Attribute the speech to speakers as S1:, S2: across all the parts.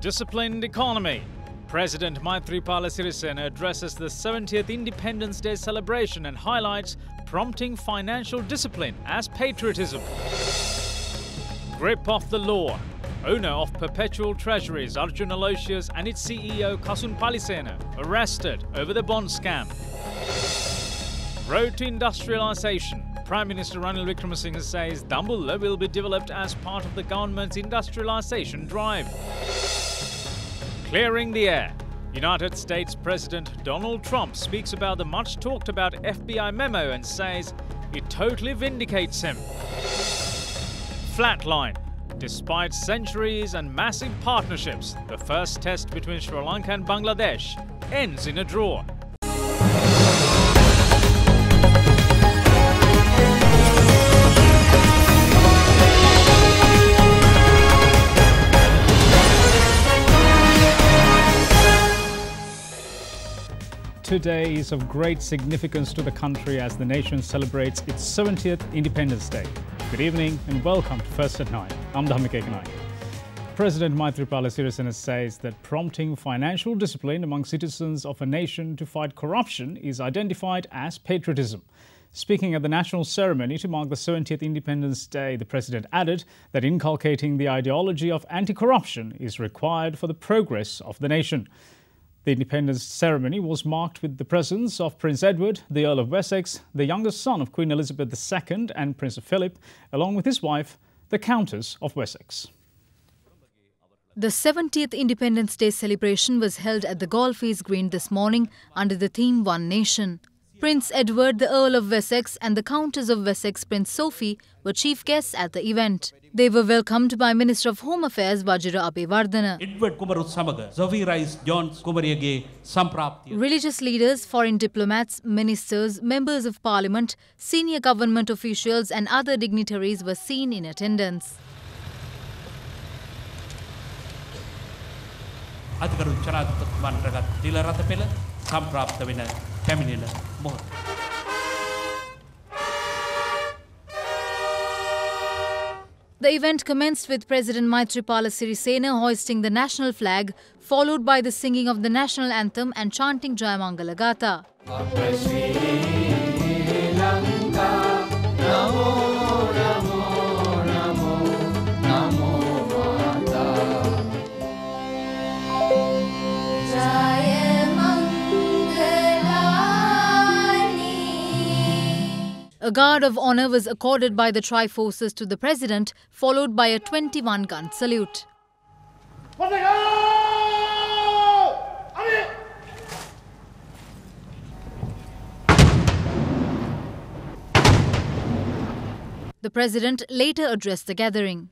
S1: Disciplined economy. President Maithripala Sirisena addresses the 70th Independence Day celebration and highlights prompting financial discipline as patriotism. Grip of the law. Owner of Perpetual Treasuries Arjun Aloysius and its CEO Kasun Palisena arrested over the bond scam. Road to industrialisation. Prime Minister Ranil Wickremesinghe says Dambulla will be developed as part of the government's industrialisation drive. Clearing the air. United States President Donald Trump speaks about the much talked about FBI memo and says it totally vindicates him. Flatline. Despite centuries and massive partnerships, the first test between Sri Lanka and Bangladesh ends in a draw. Today is of great significance to the country as the nation celebrates its 70th Independence Day. Good evening and welcome to First at 9. I'm Dhammika Ekanayak. President Maithripala Sirisena says that prompting financial discipline among citizens of a nation to fight corruption is identified as patriotism. Speaking at the national ceremony to mark the 70th Independence Day, the President added that inculcating the ideology of anti-corruption is required for the progress of the nation. The independence ceremony was marked with the presence of Prince Edward, the Earl of Wessex, the youngest son of Queen Elizabeth II and Prince Philip, along with his wife, the Countess of Wessex.
S2: The 70th Independence Day celebration was held at the Golfees Green this morning under the theme One Nation. Prince Edward, the Earl of Wessex and the Countess of Wessex, Prince Sophie, were chief guests at the event. They were welcomed by Minister of Home Affairs Wajira Abewardena. Religious leaders, foreign diplomats, ministers, members of parliament, senior government officials and other dignitaries were seen in attendance. The event commenced with President Maithripala Sirisena hoisting the national flag, followed by the singing of the national anthem and chanting Jayamangala Gatha. A guard of honour was accorded by the Tri-Forces to the President, followed by a 21-gun salute. The President later addressed the gathering.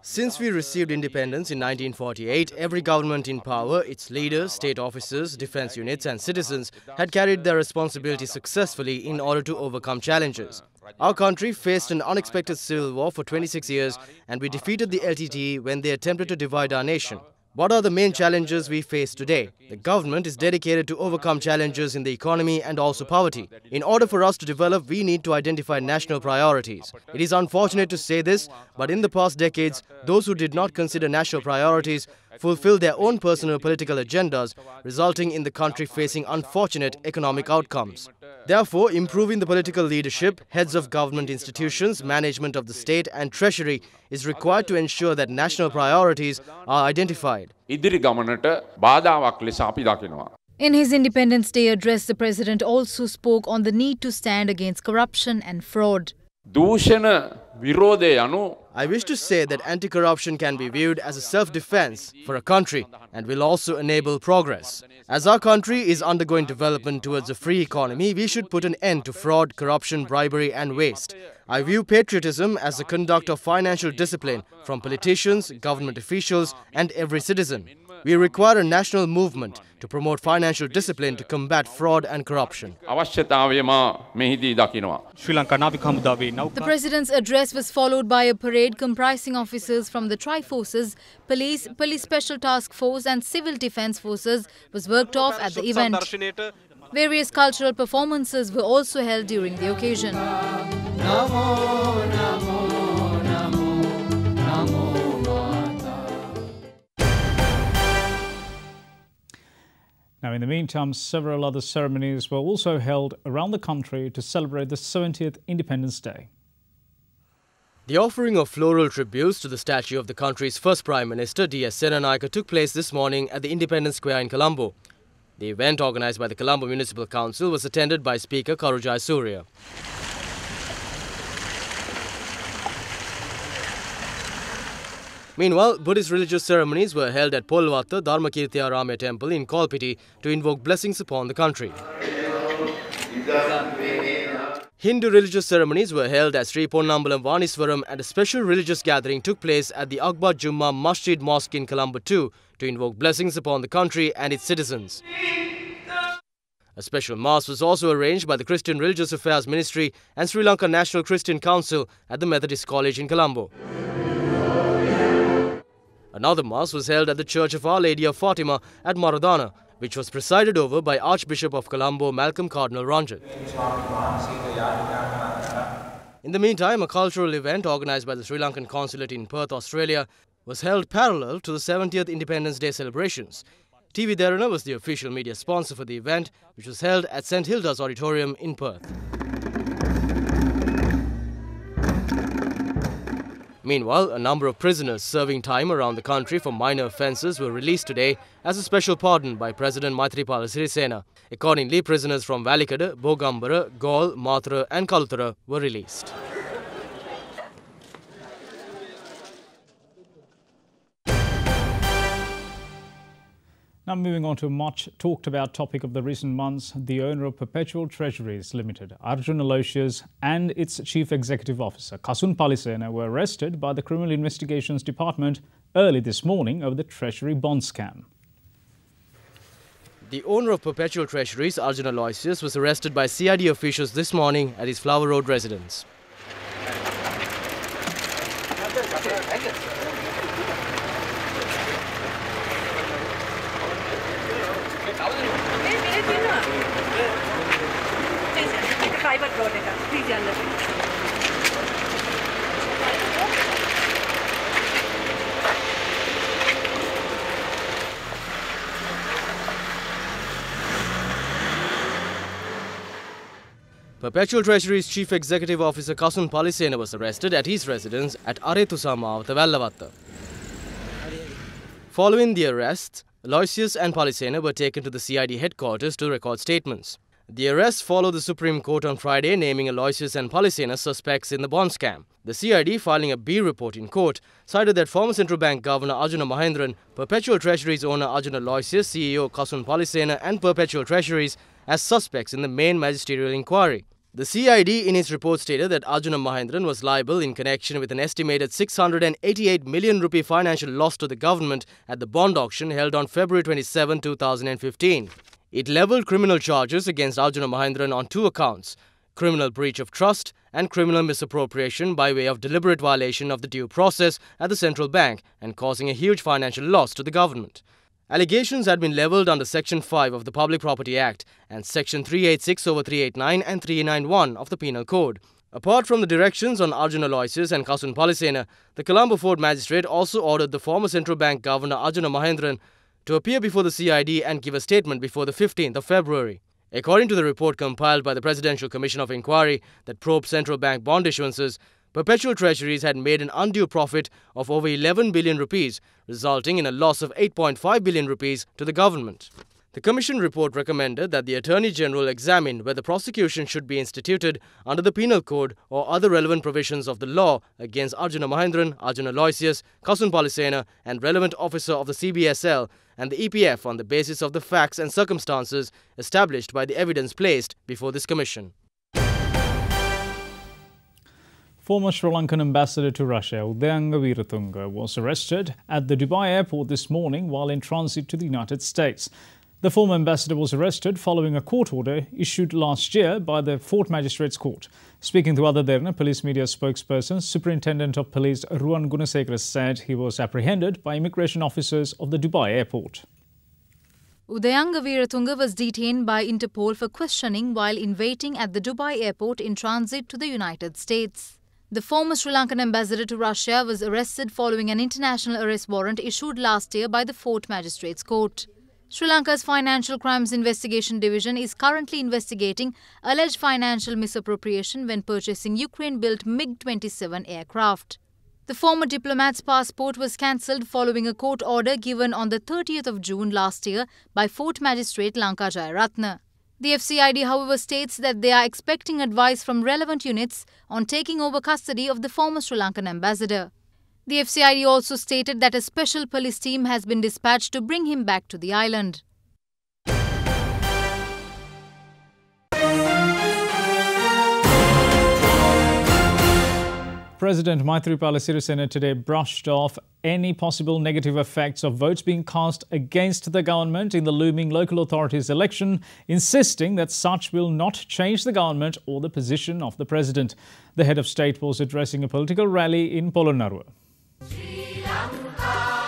S3: Since we received independence in 1948, every government in power, its leaders, state officers, defence units and citizens had carried their responsibility successfully in order to overcome challenges. Our country faced an unexpected civil war for 26 years and we defeated the LTTE when they attempted to divide our nation. What are the main challenges we face today? The government is dedicated to overcome challenges in the economy and also poverty. In order for us to develop, we need to identify national priorities. It is unfortunate to say this, but in the past decades, those who did not consider national priorities fulfilled their own personal political agendas, resulting in the country facing unfortunate economic outcomes. Therefore, improving the political leadership, heads of government institutions, management of the state and treasury is required to ensure that national priorities are identified.
S2: In his Independence Day address, the President also spoke on the need to stand against corruption and fraud.
S3: I wish to say that anti-corruption can be viewed as a self-defense for a country and will also enable progress. As our country is undergoing development towards a free economy, we should put an end to fraud, corruption, bribery and waste. I view patriotism as the conduct of financial discipline from politicians, government officials and every citizen. We require a national movement to promote financial discipline to combat fraud and corruption.
S2: The President's address was followed by a parade comprising officers from the Tri-Forces, Police Special Task Force and Civil Defence Forces was worked off at the event. Various cultural performances were also held during the occasion. Namo, namo, namo, namo.
S1: Now, in the meantime, several other ceremonies were also held around the country to celebrate the 70th Independence Day.
S3: The offering of floral tributes to the statue of the country's first Prime Minister, D.S. Senanayake, took place this morning at the Independence Square in Colombo. The event, organised by the Colombo Municipal Council, was attended by Speaker Karujai Surya. Meanwhile, Buddhist religious ceremonies were held at Polvatta Dharmakirtiarame temple in Kolpiti to invoke blessings upon the country. Hindu religious ceremonies were held at Sri Ponnambalam Vaniswaram, and a special religious gathering took place at the Akbar Jumma Masjid Mosque in Colombo too to invoke blessings upon the country and its citizens. A special mass was also arranged by the Christian Religious Affairs Ministry and Sri Lanka National Christian Council at the Methodist College in Colombo. Another mass was held at the Church of Our Lady of Fatima at Maradana, which was presided over by Archbishop of Colombo Malcolm Cardinal Ranjit. In the meantime, a cultural event organised by the Sri Lankan Consulate in Perth, Australia, was held parallel to the 70th Independence Day celebrations. TV Derana was the official media sponsor for the event, which was held at St Hilda's Auditorium in Perth. Meanwhile, a number of prisoners serving time around the country for minor offences were released today as a special pardon by President Maithripala Sirisena. Accordingly, prisoners from Valikada, Bogambara, Gaul, Mathura and Kalutara were released.
S1: Now moving on to a much talked about topic of the recent months, the owner of Perpetual Treasuries Limited, Arjun Aloysius, and its Chief Executive Officer, Kasun Palisena, were arrested by the Criminal Investigations Department early this morning over the Treasury bond scam.
S3: The owner of Perpetual Treasuries, Arjun Aloysius, was arrested by CID officials this morning at his Flower Road residence. Perpetual Treasury's Chief Executive Officer Kasun Palisena was arrested at his residence at Aretusama, Vellavatta. Following the arrest, Aloysius and Palisena were taken to the CID headquarters to record statements. The arrest followed the Supreme Court on Friday naming Aloysius and Palisena suspects in the bond scam. The CID, filing a B report in court, cited that former Central Bank Governor Arjuna Mahendran, Perpetual Treasuries owner Arjun Aloysius, CEO Kasun Palisena and Perpetual Treasuries as suspects in the main magisterial inquiry. The CID in its report stated that Arjuna Mahendran was liable in connection with an estimated 688 million rupee financial loss to the government at the bond auction held on February 27, 2015. It levelled criminal charges against Arjuna Mahendran on two accounts: criminal breach of trust and criminal misappropriation by way of deliberate violation of the due process at the central bank and causing a huge financial loss to the government. Allegations had been levelled under Section 5 of the Public Property Act and Section 386/389 and 391 of the Penal Code. Apart from the directions on Arjun Aloysius and Kasun Palisena, the Colombo Fort Magistrate also ordered the former Central Bank Governor Arjuna Mahendran to appear before the CID and give a statement before the 15th of February. According to the report compiled by the Presidential Commission of Inquiry that probed central bank bond issuances, Perpetual Treasuries had made an undue profit of over 11 billion rupees, resulting in a loss of 8.5 billion rupees to the government. The Commission report recommended that the Attorney General examine whether prosecution should be instituted under the Penal Code or other relevant provisions of the law against Arjuna Mahendran, Arjun Aloysius, Kasun Palisena and relevant officer of the CBSL and the EPF on the basis of the facts and circumstances established by the evidence placed before this Commission.
S1: Former Sri Lankan ambassador to Russia, Udayanga Weeratunga, was arrested at the Dubai airport this morning while in transit to the United States. The former ambassador was arrested following a court order issued last year by the Fort Magistrates Court. Speaking to Ada Derana, police media spokesperson, Superintendent of Police Ruwan Gunasekara said he was apprehended by immigration officers of the Dubai airport.
S2: Udayanga Weeratunga was detained by Interpol for questioning while in waiting at the Dubai airport in transit to the United States. The former Sri Lankan ambassador to Russia was arrested following an international arrest warrant issued last year by the Fort Magistrates Court. Sri Lanka's Financial Crimes Investigation Division is currently investigating alleged financial misappropriation when purchasing Ukraine-built MiG-27 aircraft. The former diplomat's passport was cancelled following a court order given on the 30th of June last year by Fort Magistrate Lanka Jayaratne. The FCID, however, states that they are expecting advice from relevant units on taking over custody of the former Sri Lankan ambassador. The FCID also stated that a special police team has been dispatched to bring him back to the island.
S1: President Maithripala Sirisena today brushed off any possible negative effects of votes being cast against the government in the looming local authorities election, insisting that such will not change the government or the position of the president. The head of state was addressing a political rally in Polonnaruwa.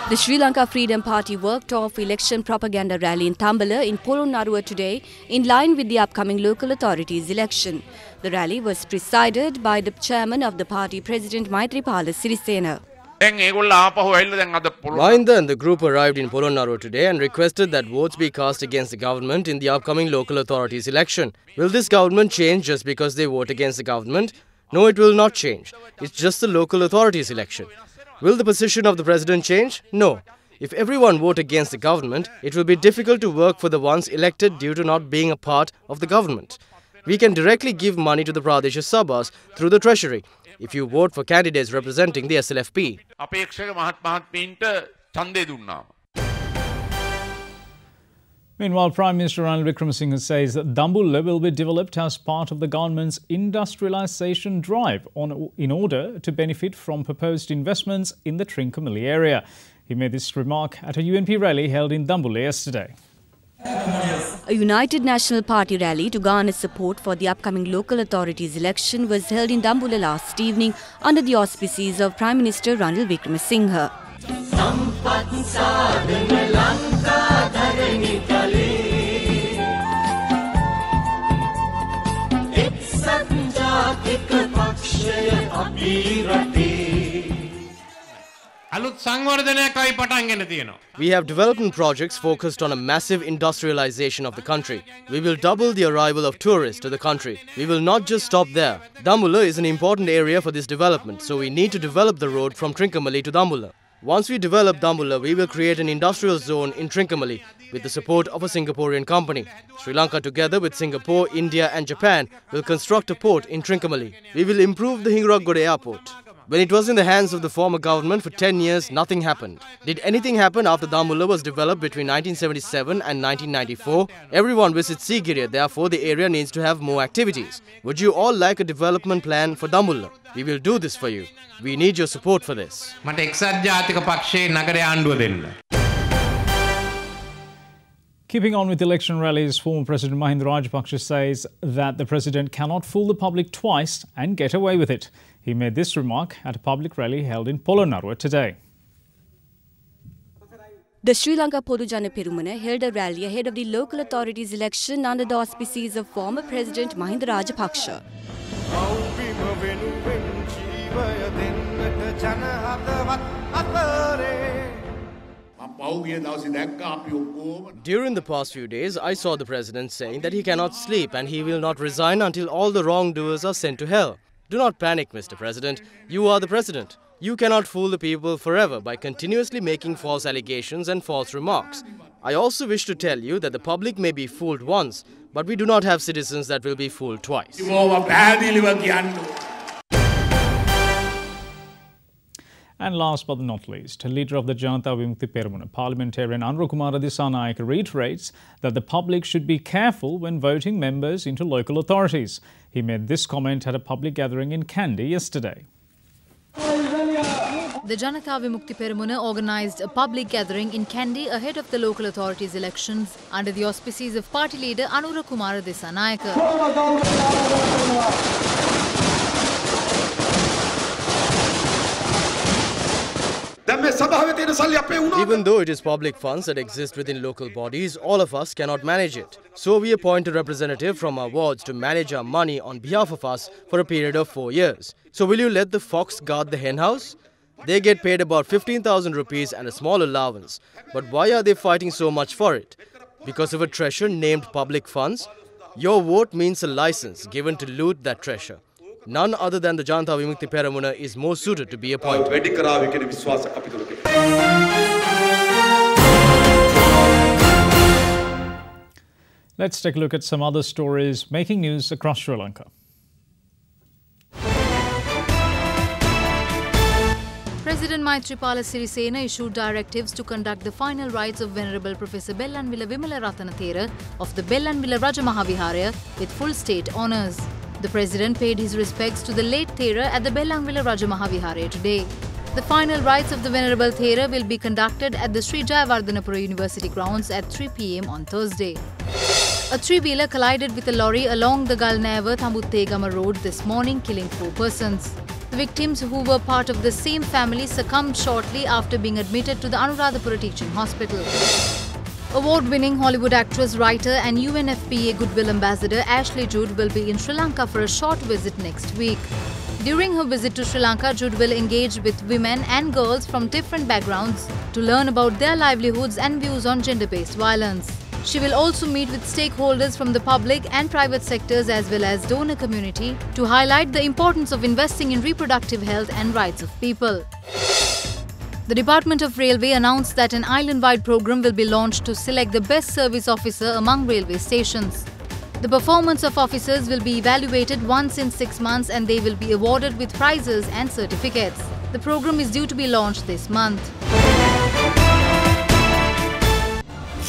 S4: The Sri Lanka Freedom Party worked off election propaganda rally in Tambala in Polonnaruwa today in line with the upcoming local authorities election. The rally was presided by the chairman of the party, President Maithripala Sirisena.
S3: Mahinda and the group arrived in Polonnaruwa today and requested that votes be cast against the government in the upcoming local authorities election. Will this government change just because they vote against the government? No, it will not change. It's just the local authorities election. Will the position of the president change? No. If everyone vote against the government, it will be difficult to work for the ones elected due to not being a part of the government. We can directly give money to the Pradesh Sabhas through the treasury if you vote for candidates representing the SLFP.
S1: Meanwhile, Prime Minister Ranil Wickremesinghe says that Dambulla will be developed as part of the government's industrialisation drive in order to benefit from proposed investments in the Trincomalee area. He made this remark at a UNP rally held in Dambulla yesterday.
S4: A United National Party rally to garner support for the upcoming local authorities election was held in Dambulla last evening under the auspices of Prime Minister Ranil Wickremesinghe.
S3: We have development projects focused on a massive industrialization of the country. We will double the arrival of tourists to the country. We will not just stop there. Dambulla is an important area for this development, so we need to develop the road from Trincomalee to Dambulla. Once we develop Dambulla, we will create an industrial zone in Trincomalee with the support of a Singaporean company. Sri Lanka, together with Singapore, India and Japan, will construct a port in Trincomalee. We will improve the Hingaragoda airport. When it was in the hands of the former government for 10 years, nothing happened. Did anything happen after Dambulla was developed between 1977 and 1994? Everyone visits Sigiriya, therefore the area needs to have more activities. Would you all like a development plan for Dambulla? We will do this for you. We need your support for this.
S1: Keeping on with election rallies, former President Mahinda Rajapaksa says that the president cannot fool the public twice and get away with it. He made this remark at a public rally held in Polonnaruwa today.
S4: The Sri Lanka Podujana Perumana held a rally ahead of the local authorities election under the auspices of former President Mahinda Rajapaksa.
S3: During the past few days, I saw the president saying that he cannot sleep and he will not resign until all the wrongdoers are sent to hell. Do not panic, Mr. President. You are the president. You cannot fool the people forever by continuously making false allegations and false remarks. I also wish to tell you that the public may be fooled once, but we do not have citizens that will be fooled twice.
S1: And last but not least, leader of the Janata Vimukthi Peramuna, parliamentarian Anurakkumara Dissanayake reiterates that the public should be careful when voting members into local authorities. He made this comment at a public gathering in Kandy yesterday.
S2: The Janata Vimukthi Peramuna organised a public gathering in Kandy ahead of the local authorities elections under the auspices of party leader Anurakkumara Dissanayake.
S3: Even though it is public funds that exist within local bodies, all of us cannot manage it. So we appoint a representative from our wards to manage our money on behalf of us for a period of 4 years. So will you let the fox guard the hen house? They get paid about 15,000 rupees and a small allowance. But why are they fighting so much for it? because of a treasure named public funds. Your vote means a license given to loot that treasure. None other than the Janata Vimukti Peramuna is more suited to be appointed.
S1: Let's take a look at some other stories making news across Sri Lanka.
S2: President Maithripala Sirisena issued directives to conduct the final rites of Venerable Professor Bellanvilla Vimala Ratanathera of the Bellanvilla Rajamahaviharaya with full state honours. The President paid his respects to the late Thera at the Bellanvilla Rajamahaviharaya today. The final rites of the Venerable Thera will be conducted at the Sri Jayawardhanapura University grounds at 3 p.m. on Thursday. A three-wheeler collided with a lorry along the Galnavar Thambuttegama road this morning, killing 4 persons. The victims, who were part of the same family, succumbed shortly after being admitted to the Anuradhapura Teaching Hospital. Award-winning Hollywood actress, writer and UNFPA Goodwill Ambassador Ashley Judd will be in Sri Lanka for a short visit next week. During her visit to Sri Lanka, Judd will engage with women and girls from different backgrounds to learn about their livelihoods and views on gender-based violence. She will also meet with stakeholders from the public and private sectors as well as donor community to highlight the importance of investing in reproductive health and rights of people. The Department of Railway announced that an island-wide program will be launched to select the best service officer among railway stations. The performance of officers will be evaluated once in 6 months and they will be awarded with prizes and certificates. The program is due to be launched this month.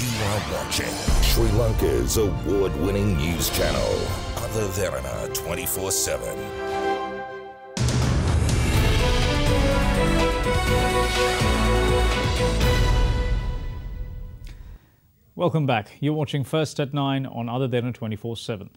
S5: You are watching Sri Lanka's award-winning news channel, Derana 24/7.
S1: Welcome back. You're watching First at 9 on Derana 24/7.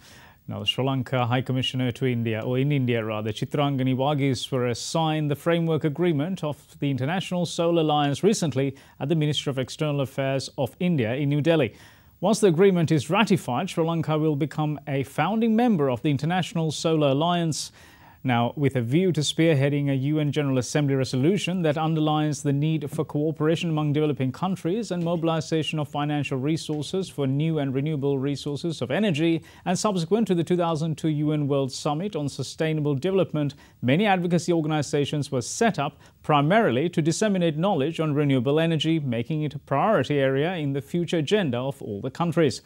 S1: Now, the Sri Lanka High Commissioner to India, or in India rather, Chitrangani Wagiswara signed the framework agreement of the International Solar Alliance recently at the Ministry of External Affairs of India in New Delhi. Once the agreement is ratified, Sri Lanka will become a founding member of the International Solar Alliance. Now, with a view to spearheading a UN General Assembly resolution that underlines the need for cooperation among developing countries and mobilization of financial resources for new and renewable resources of energy, and subsequent to the 2002 UN World Summit on Sustainable Development, many advocacy organizations were set up primarily to disseminate knowledge on renewable energy, making it a priority area in the future agenda of all the countries.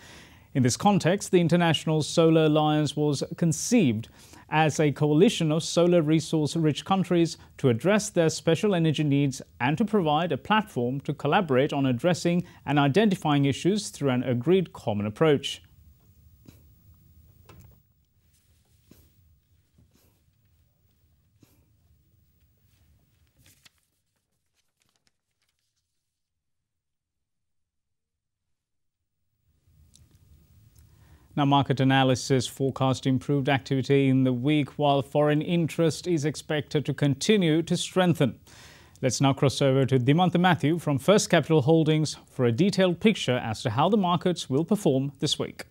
S1: In this context, the International Solar Alliance was conceived as a coalition of solar resource-rich countries to address their special energy needs and to provide a platform to collaborate on addressing and identifying issues through an agreed common approach. Now, market analysis forecast improved activity in the week, while foreign interest is expected to continue to strengthen. Let's now cross over to Dimantha Matthew from First Capital Holdings for a detailed picture as to how the markets will perform this week.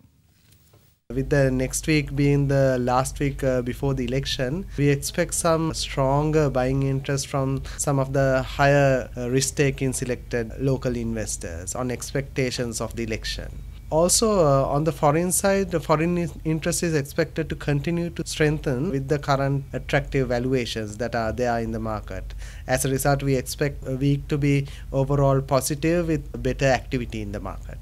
S6: With the next week being the last week before the election, we expect some stronger buying interest from some of the higher risk-taking selected local investors on expectations of the election. Also, on the foreign side, the foreign interest is expected to continue to strengthen with the current attractive valuations that are there in the market. As a result, we expect a week to be overall positive with better activity in the market.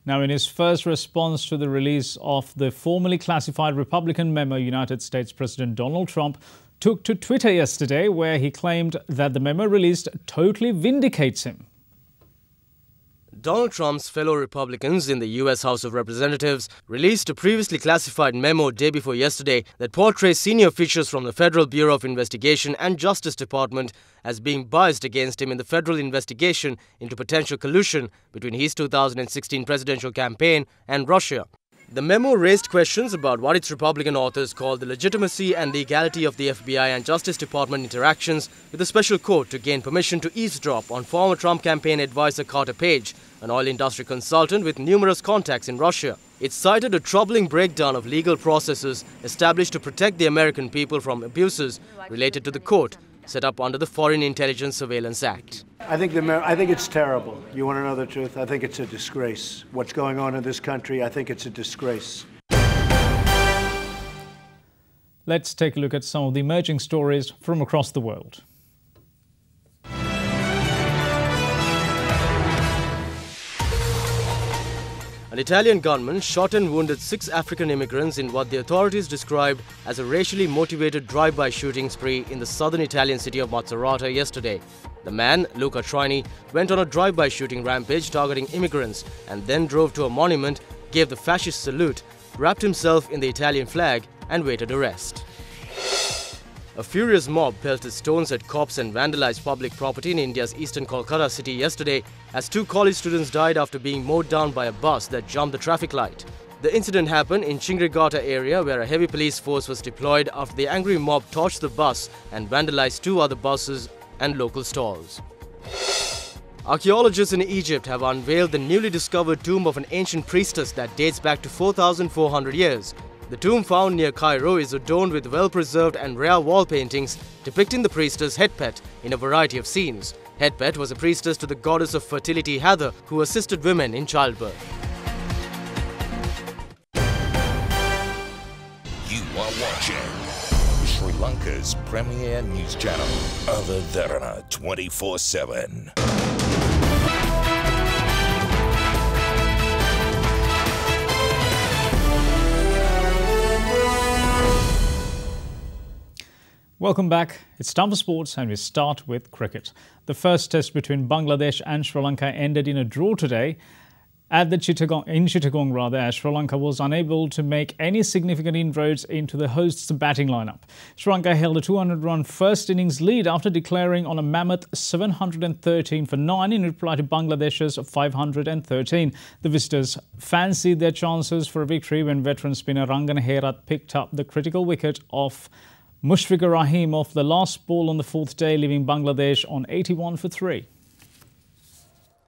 S1: Now, in his first response to the release of the formally classified Republican memo, United States President Donald Trump took to Twitter yesterday, where he claimed that the memo released totally vindicates him.
S3: Donald Trump's fellow Republicans in the U.S. House of Representatives released a previously classified memo day before yesterday that portrays senior officials from the Federal Bureau of Investigation and Justice Department as being biased against him in the federal investigation into potential collusion between his 2016 presidential campaign and Russia. The memo raised questions about what its Republican authors called the legitimacy and legality of the FBI and Justice Department interactions with the special court to gain permission to eavesdrop on former Trump campaign advisor Carter Page, an oil industry consultant with numerous contacts in Russia. It cited a troubling breakdown of legal processes established to protect the American people from abuses related to the court set up under the Foreign Intelligence Surveillance Act.
S7: I think it's terrible. You want to know the truth? I think it's a disgrace. What's going on in this country, I think it's a disgrace.
S1: Let's take a look at some of the emerging stories from across the world.
S3: An Italian gunman shot and wounded 6 African immigrants in what the authorities described as a racially motivated drive-by shooting spree in the southern Italian city of Macerata yesterday. The man, Luca Trini, went on a drive-by shooting rampage targeting immigrants and then drove to a monument, gave the fascist salute, wrapped himself in the Italian flag and waited arrest. A furious mob pelted stones at cops and vandalized public property in India's eastern Kolkata city yesterday as 2 college students died after being mowed down by a bus that jumped the traffic light. The incident happened in Chingrigata area where a heavy police force was deployed after the angry mob torched the bus and vandalized 2 other buses and local stalls. Archaeologists in Egypt have unveiled the newly discovered tomb of an ancient priestess that dates back to 4,400 years. The tomb found near Cairo is adorned with well-preserved and rare wall paintings depicting the priestess Hetpet in a variety of scenes. Hetpet was a priestess to the goddess of fertility Hathor, who assisted women in childbirth.
S5: You are watching Sri Lanka's premier news channel, Other Derana 24/7.
S1: Welcome back. It's time for sports and we start with cricket. The first test between Bangladesh and Sri Lanka ended in a draw today. In Chittagong, as Sri Lanka was unable to make any significant inroads into the hosts' batting lineup. Sri Lanka held a 200-run first innings lead after declaring on a mammoth 713 for 9 in reply to Bangladesh's 513. The visitors fancied their chances for a victory when veteran spinner Rangan Herat picked up the critical wicket of Mushfiqur Rahim off the last ball on the 4th day, leaving Bangladesh on 81 for 3.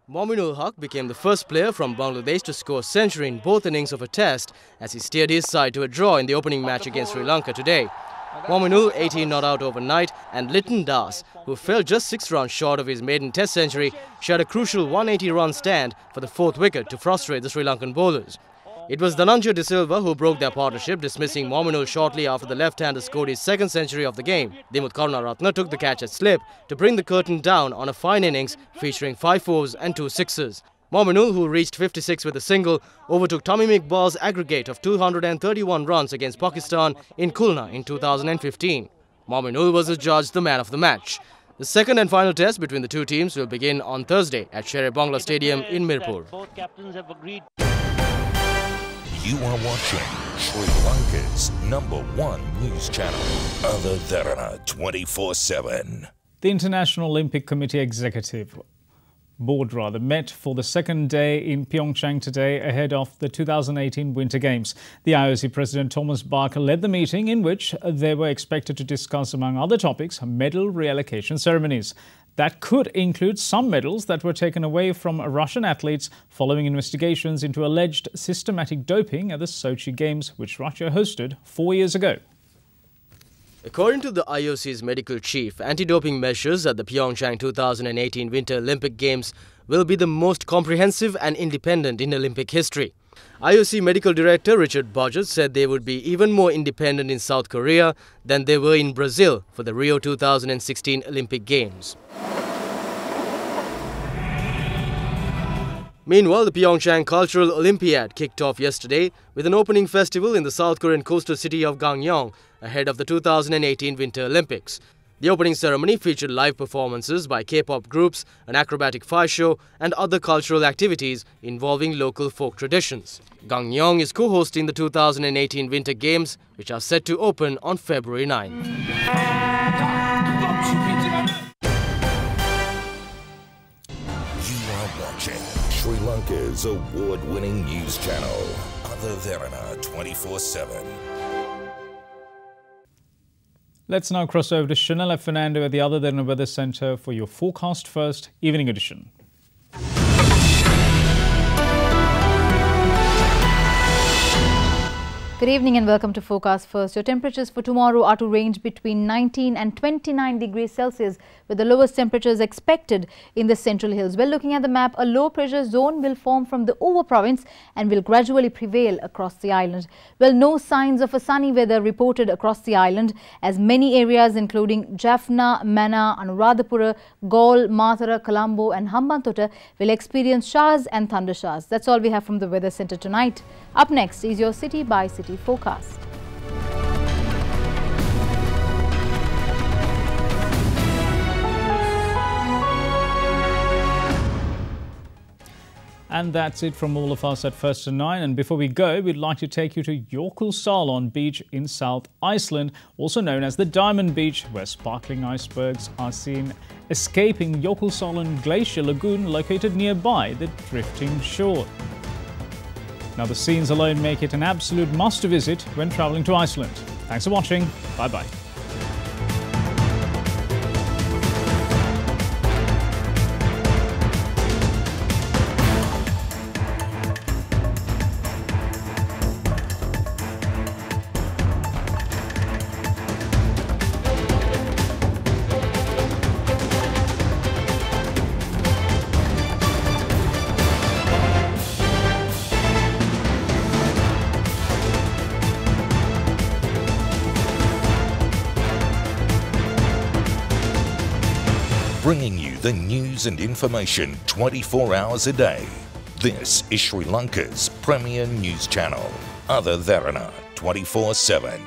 S3: Mominul Haq became the first player from Bangladesh to score a century in both innings of a test as he steered his side to a draw in the opening match against Sri Lanka today. Mominul, 18 not out overnight, and Lytton Das, who fell just 6 runs short of his maiden test century, shared a crucial 180-run stand for the 4th wicket to frustrate the Sri Lankan bowlers. It was Dhananjay De Silva who broke their partnership, dismissing Mominul shortly after the left-hander scored his 2nd century of the game. Dimuth Karunaratne took the catch at slip to bring the curtain down on a fine innings featuring 5 fours and 2 sixes. Mominul, who reached 56 with a single, overtook Tamim Iqbal's aggregate of 231 runs against Pakistan in Khulna in 2015. Mominul was adjudged the man of the match. The second and final test between the two teams will begin on Thursday at Shere-Bangla Stadium in Mirpur.
S5: You are watching Sri Lanka's #1 news channel, Other Derana 24/7.
S1: The International Olympic Committee Executive Board met for the second day in Pyeongchang today ahead of the 2018 Winter Games. The IOC President Thomas Bach led the meeting, in which they were expected to discuss, among other topics, medal reallocation ceremonies. That could include some medals that were taken away from Russian athletes following investigations into alleged systematic doping at the Sochi Games, which Russia hosted 4 years ago.
S3: According to the IOC's medical chief, anti-doping measures at the Pyeongchang 2018 Winter Olympic Games will be the most comprehensive and independent in Olympic history. IOC Medical Director Richard Budgett said they would be even more independent in South Korea than they were in Brazil for the Rio 2016 Olympic Games. Meanwhile, the Pyeongchang Cultural Olympiad kicked off yesterday with an opening festival in the South Korean coastal city of Gangneung ahead of the 2018 Winter Olympics. The opening ceremony featured live performances by K-pop groups, an acrobatic fire show and other cultural activities involving local folk traditions. Gangneung is co-hosting the 2018 Winter Games, which are set to open on February 9.
S5: You are watching Sri Lanka's award-winning news channel, Other Derana 24/7.
S1: Let's now cross over to Chanela Fernando at the Other Derana Weather Centre for your Forecast First evening edition.
S2: Good evening and welcome to Forecast First. Your temperatures for tomorrow are to range between 19 and 29 degrees Celsius, with the lowest temperatures expected in the Central Hills. Well, looking at the map, a low pressure zone will form from the Over province and will gradually prevail across the island. Well, no signs of a sunny weather reported across the island, as many areas including Jaffna, Mana, Anuradhapura, Gaul, Matara, Colombo and Hambantota will experience showers and thunder showers. That's all we have from the Weather Centre tonight. Up next is your city by city forecast.
S1: And that's it from all of us at First to 9. And before we go, we'd like to take you to Jökulsárlón Beach in South Iceland, also known as the Diamond Beach, where sparkling icebergs are seen escaping Jökulsárlón Glacier Lagoon located nearby the drifting shore. Now, the scenes alone make it an absolute must to visit when travelling to Iceland. Thanks for watching. Bye-bye.
S5: Bringing you the news and information 24 hours a day. This is Sri Lanka's premier news channel, Other Derana 24/7.